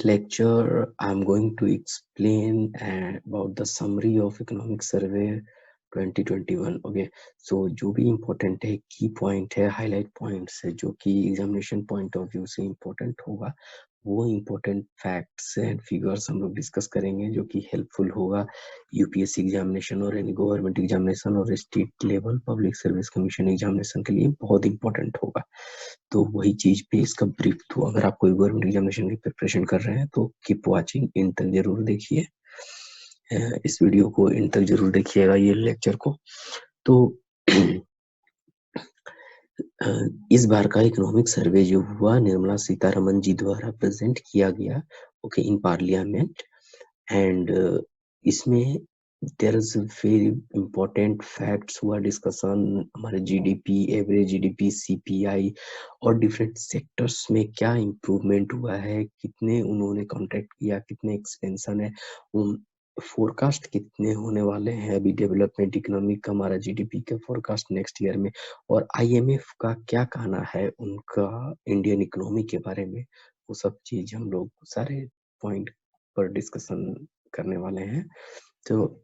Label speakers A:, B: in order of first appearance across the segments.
A: lecture, I'm going to explain about the summary of Economic Survey 2021. Okay, so जो भी important है, key point है, highlight points है, जो कि examination point of view से important होगा, वो important facts and figures हम लोग discuss करेंगे, जो कि helpful होगा UPSC एग्जामिनेशन और यानी गवर्नमेंट एग्जामिनेशन और state level public service commission examination के लिए बहुत इंपॉर्टेंट होगा। तो वही चीज पे इसका ब्रीफ तो अगर आप कोई गवर्नमेंट एग्जामिनेशन की प्रिपरेशन कर रहे हैं तो कीप वाचिंग, इन तक जरूर देखिए, इस वीडियो को इन तक जरूर देखिएगा, ये लेक्चर को। तो इस बार का इकोनॉमिक सर्वे जो हुआ निर्मला सीतारमन जी द्वारा प्रेजेंट किया गया, ओके, इन पार्लियामेंट, एंड इसमें there is very important facts हुआ डिस्कशन, हमारे जीडीपी, एवरेज जीडीपी, सीपीआई और डिफरेंट सेक्टर्स में क्या इम्प्रूवमेंट हुआ है, कितने उन्होंने कॉन्ट्रैक्ट किया, कितने एक्सपेंशन है, फोरकास्ट कितने होने वाले हैं अभी डेवलपमेंट इकोनॉमिक का, हमारा जीडीपी का फोरकास्ट नेक्स्ट ईयर में, और आईएमएफ का क्या कहना है उनका इंडियन इकोनॉमी के बारे में, वो सब चीज हम लोग सारे पॉइंट पर डिस्कशन करने वाले हैं। तो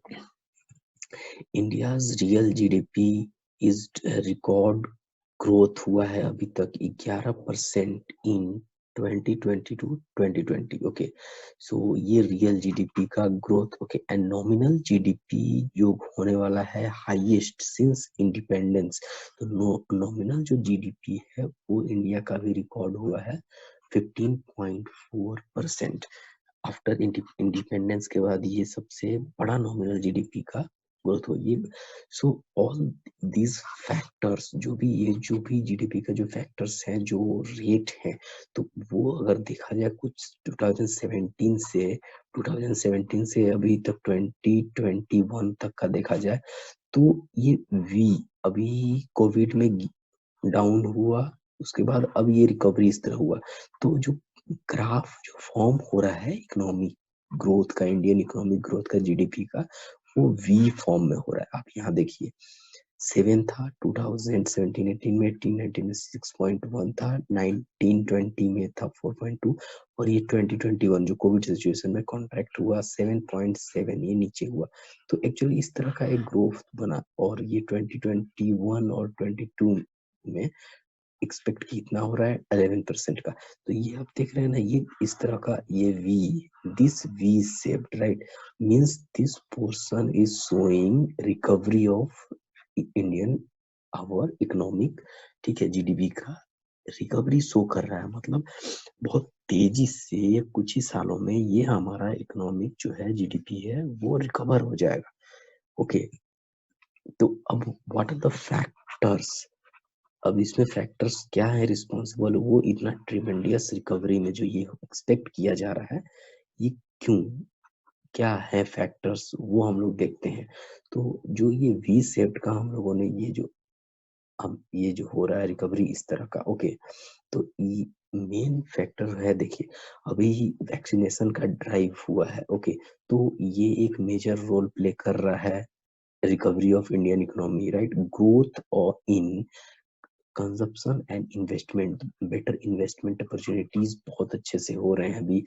A: India's real GDP is record growth हुआ है अभी तक 11% इन 2020 ओके, सो ये रियल जीडीपी का growth, okay, and nominal GDP जो होने वाला है हाईएस्ट सिंस इंडिपेंडेंस। तो नॉमिनल जो जीडीपी है वो इंडिया का भी रिकॉर्ड हुआ है 15.4%। आफ्टर इंडिपेंडेंस के बाद ये सबसे बड़ा नॉमिनल जीडीपी का ग्रोथ होगी। सो ऑल दीज फैक्टर्स, जो भी जीडीपी का जो फैक्टर्स हैं, जो रेट है, तो वो अगर देखा जाए कुछ 2017 से अभी तक 2021 तक का देखा जाए, तो ये वी अभी कोविड में डाउन हुआ, उसके बाद अब ये रिकवरी इस तरह हुआ। तो जो ग्राफ जो फॉर्म हो रहा है इकोनॉमिक ग्रोथ का, इंडियन इकोनॉमिक ग्रोथ का, जीडीपी का, वो वी फॉर्म में हो रहा है। आप यहाँ देखिए, 7 था 2017-18 में, 18-19 में 6.1 था, 19-20 में था 4.2, और ये 2021 जो कोविड सिचुएशन में कॉन्ट्रैक्ट हुआ 7.7, ये नीचे हुआ। तो एक्चुअली इस तरह का एक ग्रोथ बना, और ये 2021 और 22 में एक्सपेक्ट कितना हो रहा है 11% का। तो ये आप देख रहे हैं ना, ये इस तरह का, ये V, this V shaped, right, means this portion is showing recovery of Indian our economic, ठीक है, जीडीपी का रिकवरी शो कर रहा है, मतलब बहुत तेजी से कुछ ही सालों में ये हमारा इकोनॉमिक जो है जीडीपी है वो रिकवर हो जाएगा। ओके, तो अब व्हाट आर द फैक्टर्स, अब इसमें फैक्टर्स क्या है रिस्पॉन्सिबल, वो इतना ट्रिमेंडियस रिकवरी में जो ये एक्सपेक्ट किया जा रहा है, ये क्यों, क्या है फैक्टर्स, वो हम लोग देखते हैं। तो जो ये वी शेप्ड का हम लोगों ने ये जो हो रहा है रिकवरी इस तरह का, ओके, तो मेन फैक्टर है, देखिए अभी वैक्सीनेशन का ड्राइव हुआ है, ओके, तो ये एक मेजर रोल प्ले कर रहा है recovery of Indian economy, right, growth और in consumption and investment, better investment opportunities बहुत अच्छे से हो रहे हैं अभी।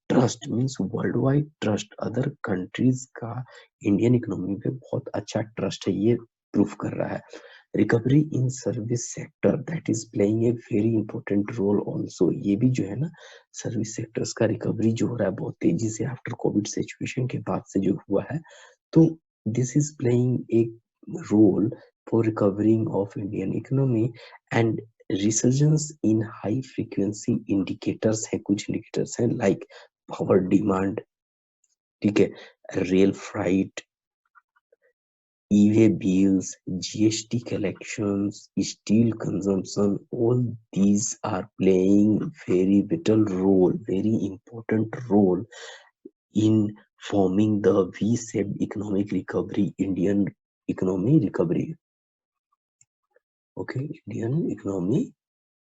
A: Trust means worldwide trust, other countries का इंडियन इकोनॉमी पे बहुत अच्छा ट्रस्ट है, ये प्रूफ कर रहा है। Recovery in service sector that is playing a very important role also, ये भी जो है ना, सर्विस सेक्टर्स का रिकवरी जो हो रहा है बहुत तेजी से आफ्टर कोविड सिचुएशन के बाद से जो हुआ है, तो this is playing a role for recovering of Indian economy, and resurgence in high frequency indicators है, कुछ indicators हैं like power demand, ठीक है, rail freight, e-way bills, GST collections, steel consumption, all these are playing very vital role, very important role in forming the V-shaped economic recovery, Indian economy recovery, okay, Indian economy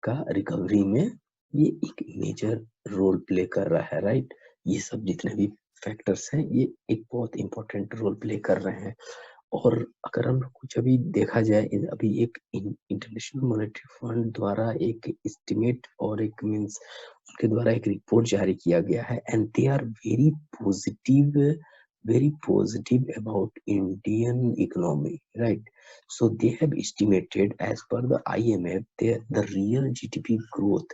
A: का recovery में ये एक major role play कर रहा है, right, ये सब जितने भी फैक्टर्स हैं ये एक बहुत इंपॉर्टेंट रोल प्ले कर रहे हैं। और अगर हम कुछ अभी देखा जाए, अभी एक इंटरनेशनल मॉनेटरी फंड द्वारा एक एस्टिमेट और एक मींस उनके द्वारा एक रिपोर्ट जारी किया गया है, and they are very positive about Indian economy, right? So they have estimated, as per the IMF, the real GDP growth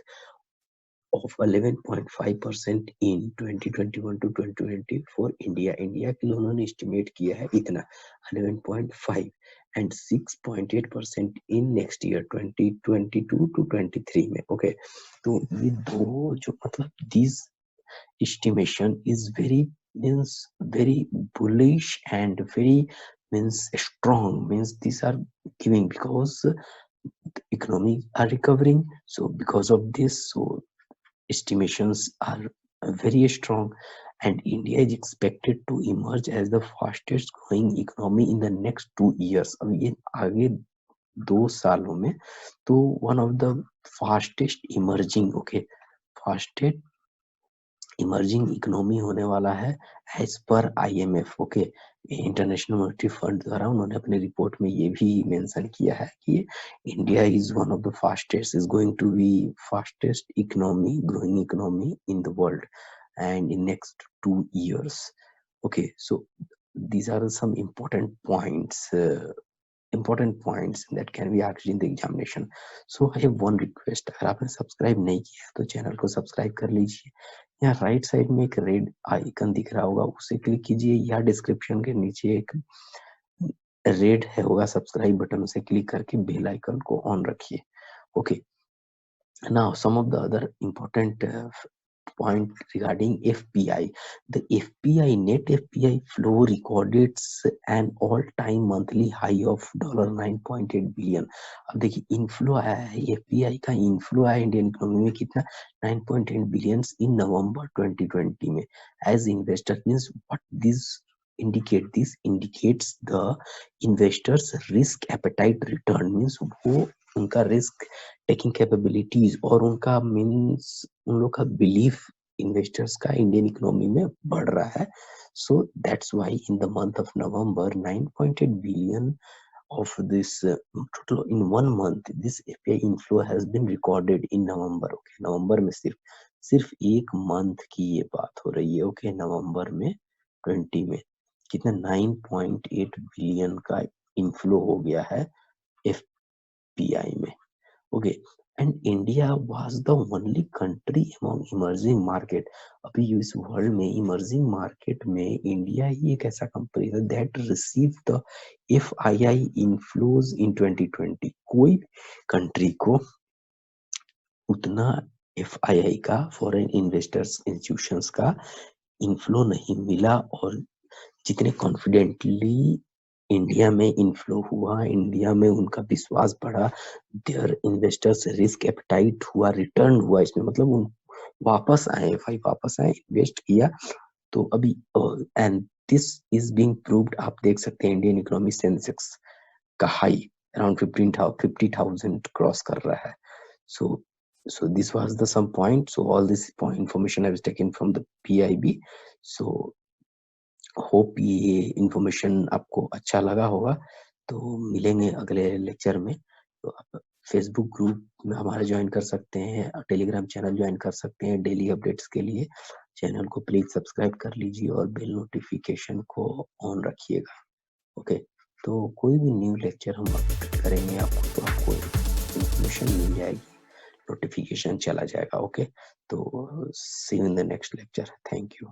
A: of 11.5% in 2021 to 2020 for India. India के लिए उन्होंने estimate किया है इतना 11.5 and 6.8% in next year 2022 to 23 में. Okay, तो ये दो जो मतलब these estimation is very bullish and very means strong, means these are giving because economy are recovering. So because of this, so estimations are very strong, and India is expected to emerge as the fastest growing economy in the next 2 years. अब ये आगे 2 सालों में तो one of the fastest emerging, okay, fastest emerging economy होने वाला है as per IMF. Okay, International Monetary Fund द्वारा उन्होंने अपने रिपोर्ट में ये भी मेंशन किया है कि India is one of the fastest, is going to be fastest economy, growing economy in the world and in next 2 years. Okay, so these are some important points that can be asked in the examination. So I have one request, अगर आपने subscribe नहीं किया तो channel को subscribe कर लीजिए. यहाँ right side में एक रेड आइकन दिख रहा होगा, उसे क्लिक कीजिए, या डिस्क्रिप्शन के नीचे एक रेड है होगा सब्सक्राइब बटन, उसे क्लिक करके बेल आइकन को ऑन रखिए. Okay, now some of the other important point regarding FPI. The FPI, net FPI flow recorded an all-time monthly high of $9.8 billion. अब देखिए इनफ्लो आया है, FPI का इनफ्लो आया इंडियन इकोनॉमी में कितना 9.8 billion in November 2020 में. As investor means what this indicates the investors risk appetite return, means वो उनका रिस्क टेकिंग कैपेबिलिटीज और उनका मीन्स उन लोग का बिलीफ इन्वेस्टर्स का इंडियन इकोनॉमी में बढ़ रहा है. So that's why in the month of November 9.8 billion of this total in 1 month this API inflow has been recorded in November. Okay, नवंबर में सिर्फ एक मंथ की ये बात हो रही है. ओके, नवंबर में 20 में कितना 9.8 billion का इनफ्लो हो गया है FPI में. Okay, and India was the only country among emerging market. अभी इस वर्ल्ड में इमर्जिंग मार्केट में इंडिया ही एक ऐसा कंट्री है that received the FII inflows in 2020. कोई कंट्री को उतना FII का, फॉरेन इन्वेस्टर्स इंस्टीट्यूशंस का इनफ्लो नहीं मिला, और जितने कॉन्फिडेंटली इंडिया में इनफ्लो हुआ, इंडिया में उनका विश्वास बढ़ा, देयर इन्वेस्टर्स रिस्क एपेटाइट हुआ, रिटर्न हुआ इसमें, मतलब उन वापस आए, FI वापस आए, इन्वेस्ट किया. तो अभी and this is being proved. आप देख सकते हैं इंडियन इकोनॉमी सेंसेक्स का हाई अराउंड 50,000 क्रॉस कर रहा है. So this was the some point. So all this point information I was taken from the PIB. So hope ये इंफॉर्मेशन आपको अच्छा लगा होगा. तो मिलेंगे अगले लेक्चर में. तो आप फेसबुक ग्रुप में हमारा ज्वाइन कर सकते हैं, टेलीग्राम चैनल ज्वाइन कर सकते हैं डेली अपडेट्स के लिए. चैनल को प्लीज सब्सक्राइब कर लीजिए और बेल नोटिफिकेशन को ऑन रखिएगा. ओके, तो कोई भी न्यू लेक्चर हम अपलोड करेंगे आपको तो आपको इंफॉर्मेशन मिल जाएगी, नोटिफिकेशन चला जाएगा. ओके, तो see you in the next lecture. Thank you.